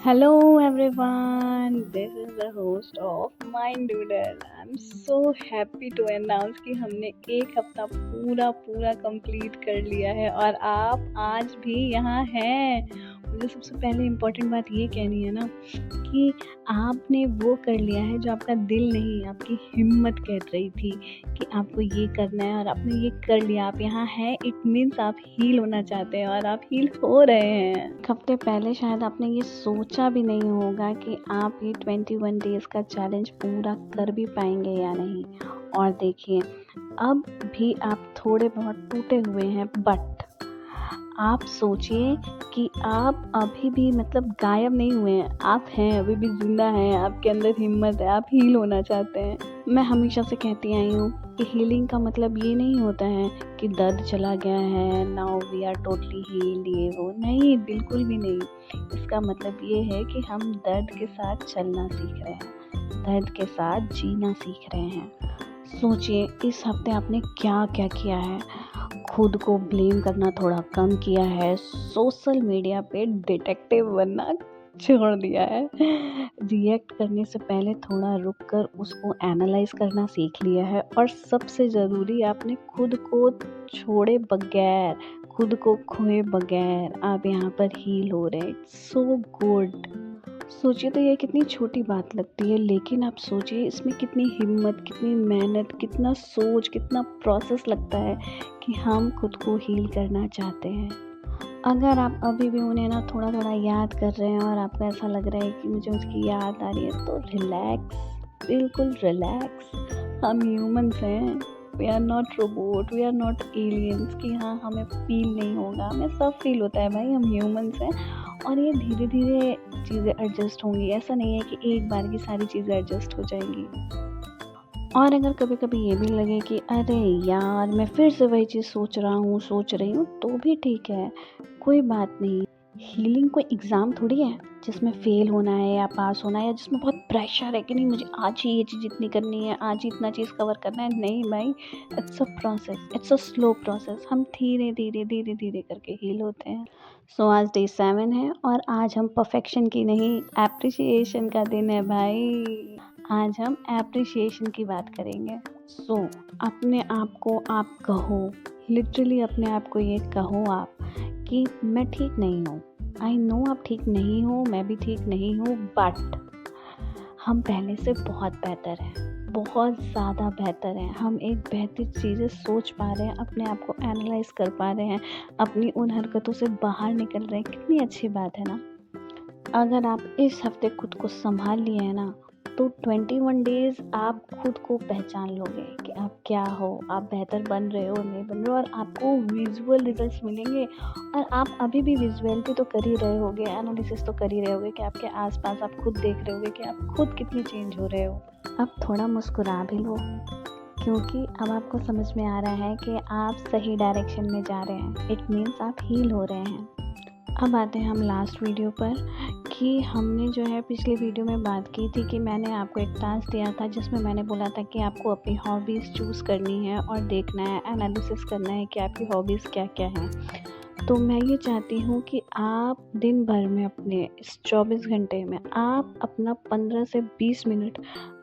Hello everyone, this is the host of Mind Doodle. I'm so happy to announce कि हमने एक हफ्ता पूरा कंप्लीट कर लिया है और आप आज भी यहाँ हैं। मुझे सबसे पहले इम्पोर्टेंट बात ये कहनी है ना कि आपने वो कर लिया है जो आपका दिल नहीं, आपकी हिम्मत कह रही थी कि आपको ये करना है और आपने ये कर लिया। आप यहाँ हैं, इट मीन्स आप हील होना चाहते हैं और आप हील हो रहे हैं। एक हफ्ते पहले शायद आपने ये सोचा भी नहीं होगा कि आप ये 21 डेज़ का चैलेंज पूरा कर भी पाएंगे या नहीं। और देखिए, अब भी आप थोड़े बहुत टूटे हुए हैं, बट आप सोचिए कि आप अभी भी गायब नहीं हुए हैं। आप हैं, अभी भी जिंदा हैं, आपके अंदर हिम्मत है, आप हील होना चाहते हैं। मैं हमेशा से कहती आई हूँ कि हीलिंग का मतलब ये नहीं होता है कि दर्द चला गया है, now we are totally healed, ये वो नहीं, बिल्कुल भी नहीं। इसका मतलब ये है कि हम दर्द के साथ चलना सीख रहे हैं, दर्द के साथ जीना सीख रहे हैं। सोचिए, इस हफ्ते आपने क्या क्या किया है। खुद को ब्लेम करना थोड़ा कम किया है, सोशल मीडिया पे डिटेक्टिव बनना छोड़ दिया है, रिएक्ट करने से पहले थोड़ा रुक कर उसको एनालाइज करना सीख लिया है, और सबसे ज़रूरी, आपने खुद को छोड़े बगैर, खुद को खोए बगैर आप यहाँ पर हील हो रहे हैं। So good. सोचिए तो ये कितनी छोटी बात लगती है, लेकिन आप सोचिए इसमें कितनी हिम्मत, कितनी मेहनत, कितना सोच, कितना प्रोसेस लगता है कि हम खुद को हील करना चाहते हैं। अगर आप अभी भी उन्हें ना थोड़ा थोड़ा याद कर रहे हैं और आपको ऐसा लग रहा है कि मुझे उसकी याद आ रही है, तो रिलैक्स, बिल्कुल रिलैक्स। हम ह्यूमंस हैं, we are not robot, we are not aliens कि हाँ हमें फील नहीं होगा। हमें सब फील होता है भाई, हम ह्यूमंस हैं और ये धीरे धीरे चीज़ें एडजस्ट होंगी। ऐसा नहीं है कि एक बार की सारी चीज़ें एडजस्ट हो जाएंगी। और अगर कभी कभी ये भी लगे कि अरे यार मैं फिर से वही चीज़ सोच रही हूँ, तो भी ठीक है, कोई बात नहीं। हीलिंग कोई एग्ज़ाम थोड़ी है जिसमें फेल होना है या पास होना है, या जिसमें बहुत प्रेशर है कि नहीं मुझे आज ही ये चीज़ इतनी करनी है, आज ही इतना चीज़ कवर करना है। नहीं भाई, it's a process, it's a slow process. हम धीरे धीरे करके हील होते हैं। सो आज डे 7 है और आज हम परफेक्शन की नहीं, एप्रिसिएशन का दिन है भाई। आज हम एप्रिसिएशन की बात करेंगे। सो अपने आप को आप कहो, लिटरली अपने आप को ये कहो आप कि मैं ठीक नहीं हूँ। आई नो आप ठीक नहीं हो, मैं भी ठीक नहीं हूँ, बट हम पहले से बहुत बेहतर हैं, बहुत ज़्यादा बेहतर हैं। हम एक बेहतर चीज़ें सोच पा रहे हैं, अपने आप को एनालाइज कर पा रहे हैं, अपनी उन हरकतों से बाहर निकल रहे हैं। कितनी अच्छी बात है ना। अगर आप इस हफ्ते खुद को संभाल लिए हैं ना, तो 21 डेज़ आप खुद को पहचान लोगे कि आप क्या हो, आप बेहतर बन रहे हो, नहीं बन रहे हो, और आपको विजुअल रिजल्ट्स मिलेंगे। और आप अभी भी विजुअलिटी तो कर ही रहे होगे, एनालिसिस तो कर ही रहे होगे कि आपके आसपास आप खुद देख रहे होगे कि आप खुद कितनी चेंज हो रहे हो। अब थोड़ा मुस्कुरा भी लो, क्योंकि अब आपको समझ में आ रहा है कि आप सही डायरेक्शन में जा रहे हैं। इट मीन्स आप हील हो रहे हैं। अब आते हैं हम लास्ट वीडियो पर कि हमने जो है पिछले वीडियो में बात की थी कि मैंने आपको एक टास्क दिया था जिसमें मैंने बोला था कि आपको अपनी हॉबीज़ चूज़ करनी है और देखना है, एनालिसिस करना है कि आपकी हॉबीज़ क्या क्या हैं। तो मैं ये चाहती हूँ कि आप दिन भर में, अपने इस 24 घंटे में, आप अपना 15 से 20 मिनट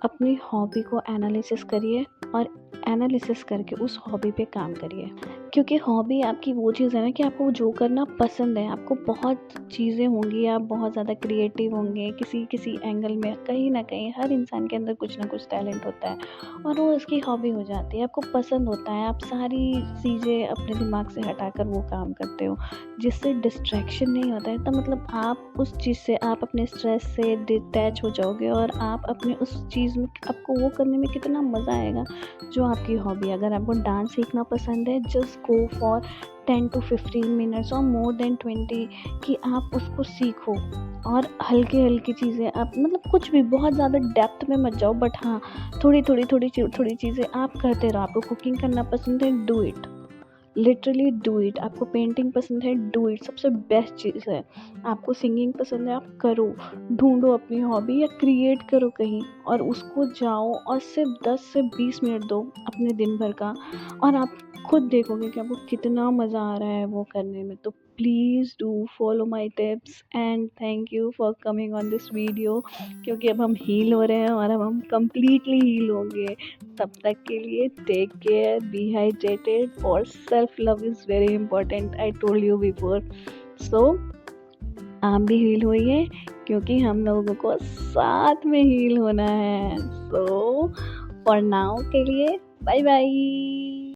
अपनी हॉबी को एनालिसिस करिए और एनालिसिस करके उस हॉबी पे काम करिए। क्योंकि हॉबी आपकी वो चीज़ है ना कि आपको जो करना पसंद है। आपको बहुत चीज़ें होंगी, आप बहुत ज़्यादा क्रिएटिव होंगे किसी एंगल में, कहीं ना कहीं हर इंसान के अंदर कुछ ना कुछ टैलेंट होता है और वो उसकी हॉबी हो जाती है। आपको पसंद होता है, आप सारी चीज़ें अपने दिमाग से हटाकर वो काम करते हो जिससे डिस्ट्रैक्शन नहीं होता है। तो आप उस चीज़ से, आप अपने स्ट्रेस से डिटैच हो जाओगे और आप अपने उस चीज़ में, आपको वो करने में कितना मज़ा आएगा जो आपकी हॉबी। अगर आपको डांस सीखना पसंद है, just go for 10 to 15 minutes और मोर देन 20 कि आप उसको सीखो। और हल्की चीज़ें आप, कुछ भी बहुत ज़्यादा डेप्थ में मत जाओ, बट हाँ थोड़ी चीज़ें आप करते रहो। आपको कुकिंग करना पसंद है, do it, literally do it. आपको पेंटिंग पसंद है, डू इट, सबसे बेस्ट चीज़ है। आपको सिंगिंग पसंद है, आप करो, ढूंढो अपनी हॉबी या क्रिएट करो कहीं और उसको जाओ और सिर्फ 10 से 20 मिनट दो अपने दिन भर का, और आप खुद देखोगे कि आपको कितना मज़ा आ रहा है वो करने में। तो please do follow my tips and thank you for coming on this video, क्योंकि अब हम हील हो रहे हैं और अब हम कंप्लीटली हील होंगे। तब तक के लिए टेक केयर, बी हाइड्रेटेड और self love is very important, I told you before. So आप भी हील होइए, क्योंकि हम लोगों को साथ में हील होना है। सो फॉर नाउ के लिए बाय बाय।